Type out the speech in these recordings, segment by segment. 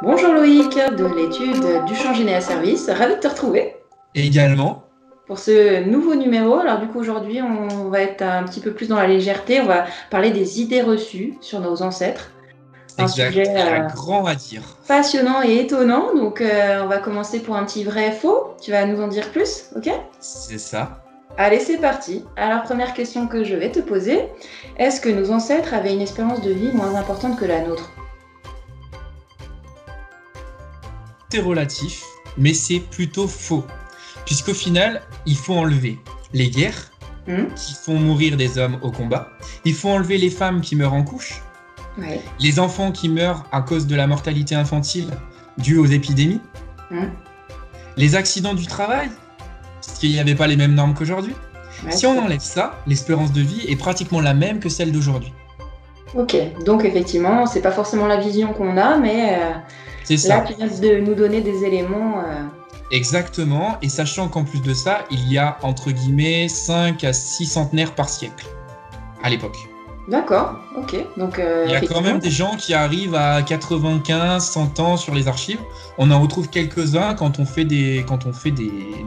Bonjour Loïc, de l'étude du champ Géné à service. Ravi de te retrouver Et également, pour ce nouveau numéro. Alors du coup aujourd'hui on va être un petit peu plus dans la légèreté. On va parler des idées reçues sur nos ancêtres. Un sujet exact, il y a grand à dire. passionnant et étonnant. Donc on va commencer pour un petit vrai faux. Tu vas nous en dire plus, ok? C'est ça. Allez, c'est parti. Alors première question que je vais te poser. Est-ce que nos ancêtres avaient une espérance de vie moins importante que la nôtre? C'est relatif, mais c'est plutôt faux. Puisqu'au final, il faut enlever les guerres Hmm. qui font mourir des hommes au combat. Il faut enlever les femmes qui meurent en couche. Ouais. Les enfants qui meurent à cause de la mortalité infantile due aux épidémies. Hmm. Les accidents du travail, parce qu'il n'y avait pas les mêmes normes qu'aujourd'hui. Ouais, Si on enlève ça, l'espérance de vie est pratiquement la même que celle d'aujourd'hui. Ok, donc effectivement, c'est pas forcément la vision qu'on a, mais C'est là, ça. tu viens de nous donner des éléments. Exactement, et sachant qu'en plus de ça, il y a entre guillemets 5 à 6 centenaires par siècle à l'époque. D'accord, ok. Donc, Il y a quand effectivement. même des gens qui arrivent à 95, 100 ans sur les archives. On en retrouve quelques-uns quand on fait des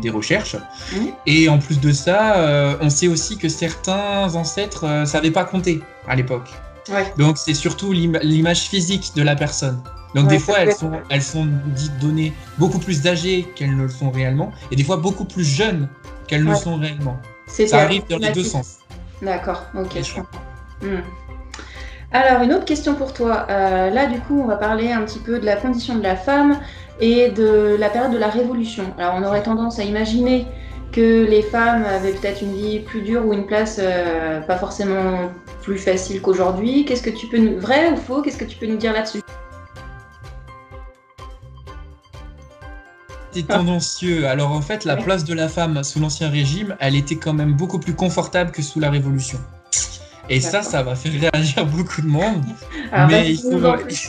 recherches. Hmm. Et en plus de ça, on sait aussi que certains ancêtres ne savaient pas compter à l'époque. Ouais, Donc c'est surtout l'image physique de la personne. Donc ouais, des ça fois, peut être. elles sont dites données beaucoup plus âgées qu'elles ne le sont réellement, et des fois beaucoup plus jeunes qu'elles ne le Ouais, sont réellement. c'était Ça arrive dans les deux approximatif. sens, D'accord, ok, bien je sûr. comprends. Hmm. Alors, une autre question pour toi. Là, du coup, on va parler un petit peu de la condition de la femme et de la période de la Révolution. Alors, on aurait tendance à imaginer que les femmes avaient peut-être une vie plus dure ou une place pas forcément plus facile qu'aujourd'hui. Qu'est-ce que tu peux nous... Vrai ou faux? Qu'est-ce que tu peux nous dire là-dessus? C'est tendancieux. Alors en fait, la Ouais. place de la femme sous l'Ancien Régime, elle était quand même beaucoup plus confortable que sous la Révolution. Et D'accord. ça va faire réagir beaucoup de monde. Alors, Mais vas-y, dis-nous en plus.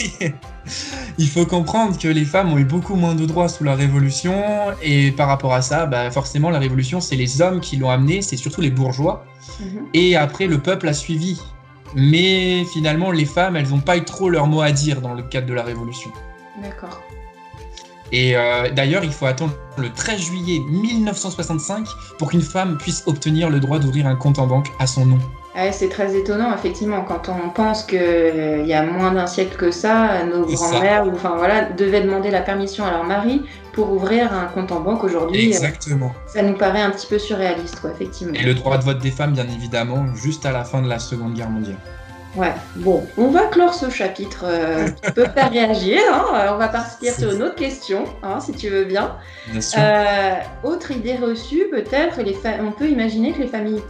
il faut comprendre que les femmes ont eu beaucoup moins de droits sous la Révolution. Et par rapport à ça, bah forcément, la Révolution, c'est les hommes qui l'ont amenée, c'est surtout les bourgeois. Mhm. Et après, le peuple a suivi. Mais finalement, les femmes, elles n'ont pas eu trop leur mot à dire dans le cadre de la Révolution. D'accord. Et d'ailleurs, il faut attendre le 13 juillet 1965 pour qu'une femme puisse obtenir le droit d'ouvrir un compte en banque à son nom. Ouais, c'est très étonnant, effectivement, quand on pense qu'il y a moins d'un siècle que ça, nos C'est ça, grands-mères, ou enfin voilà, devaient demander la permission à leur mari pour ouvrir un compte en banque. Aujourd'hui, exactement. ça nous paraît un petit peu surréaliste, quoi, effectivement. Et le droit de vote des femmes, bien évidemment, juste à la fin de la Seconde Guerre mondiale. Ouais, bon, on va clore ce chapitre qui peut faire réagir, hein. On va partir sur une autre question, hein, si tu veux bien. Bien sûr. Autre idée reçue, peut-être, on peut imaginer que les familles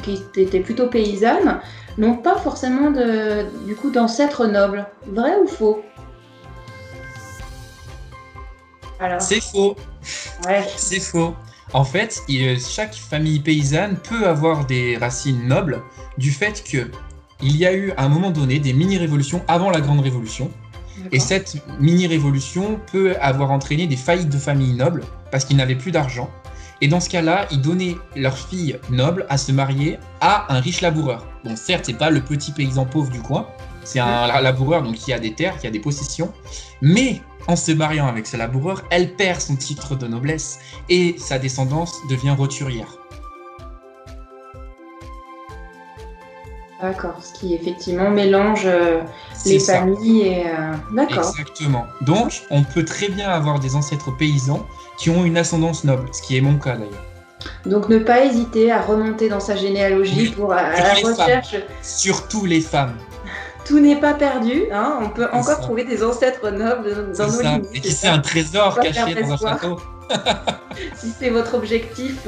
qui étaient plutôt paysannes n'ont pas forcément du coup d'ancêtres nobles. Vrai ou faux? Alors, C'est faux, ouais, c'est faux. En fait, chaque famille paysanne peut avoir des racines nobles du fait que il y a eu à un moment donné des mini-révolutions avant la Grande Révolution. Et d'accord. cette mini-révolution peut avoir entraîné des faillites de familles nobles parce qu'ils n'avaient plus d'argent. Et dans ce cas-là, ils donnaient leurs filles nobles à se marier à un riche laboureur. Bon, certes, c'est pas le petit paysan pauvre du coin, c'est un laboureur donc qui a des terres, qui a des possessions. Mais en se mariant avec ce laboureur, elle perd son titre de noblesse et sa descendance devient roturière. D'accord, ce qui effectivement mélange C'est les ça. familles et... D'accord. Exactement. Donc, on peut très bien avoir des ancêtres paysans qui ont une ascendance noble, ce qui est mon cas d'ailleurs. Donc ne pas hésiter à remonter dans sa généalogie Oui, pour à surtout la les femmes. recherche. Surtout les femmes. Tout n'est pas perdu, hein. On peut C'est encore ça. trouver des ancêtres nobles C'est dans nos ça. Et limites, qui c'est c'est ça. un trésor Faut pas caché perdre dans un espoir. château. Si c'est votre objectif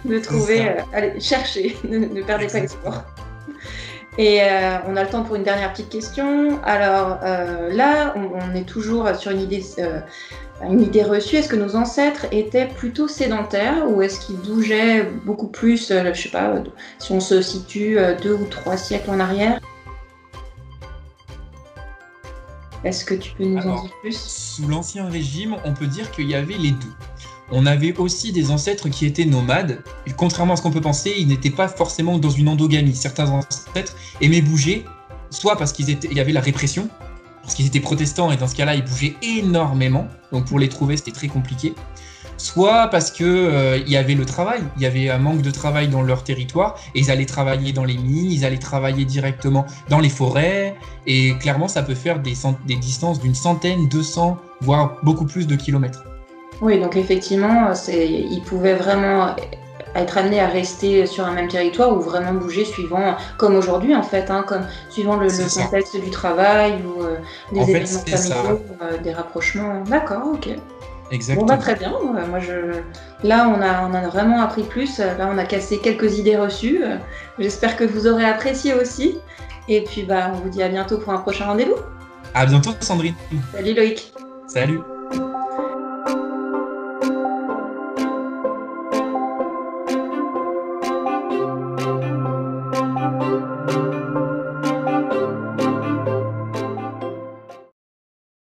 de C'est trouver, ça. allez, cherchez, ne perdez pas Exactement. espoir. Et on a le temps pour une dernière petite question. Alors là, on est toujours sur une idée reçue. Est-ce que nos ancêtres étaient plutôt sédentaires ou est-ce qu'ils bougeaient beaucoup plus, je sais pas, si on se situe 2 ou 3 siècles en arrière? Est-ce que tu peux nous en Alors, dire plus? sous l'Ancien Régime, on peut dire qu'il y avait les deux. On avait aussi des ancêtres qui étaient nomades. Et contrairement à ce qu'on peut penser, ils n'étaient pas forcément dans une endogamie. Certains ancêtres aimaient bouger, soit parce qu'il y avait la répression parce qu'ils étaient protestants et dans ce cas-là, ils bougeaient énormément. Donc pour les trouver, c'était très compliqué. Soit parce que il y avait le travail, il y avait un manque de travail dans leur territoire et ils allaient travailler dans les mines, ils allaient travailler directement dans les forêts et clairement ça peut faire des distances d'une centaine, 200, voire beaucoup plus de kilomètres. Oui, donc effectivement, ils pouvaient vraiment être amenés à rester sur un même territoire ou vraiment bouger suivant, comme aujourd'hui en fait, hein, comme suivant le contexte du travail ou des événements familiaux, des rapprochements. D'accord, ok. Exactement. Bon, bah, très bien. Là, on a vraiment appris plus. Là, on a cassé quelques idées reçues. J'espère que vous aurez apprécié aussi. Et puis, bah, on vous dit à bientôt pour un prochain rendez-vous. À bientôt, Sandrine. Salut Loïc. Salut.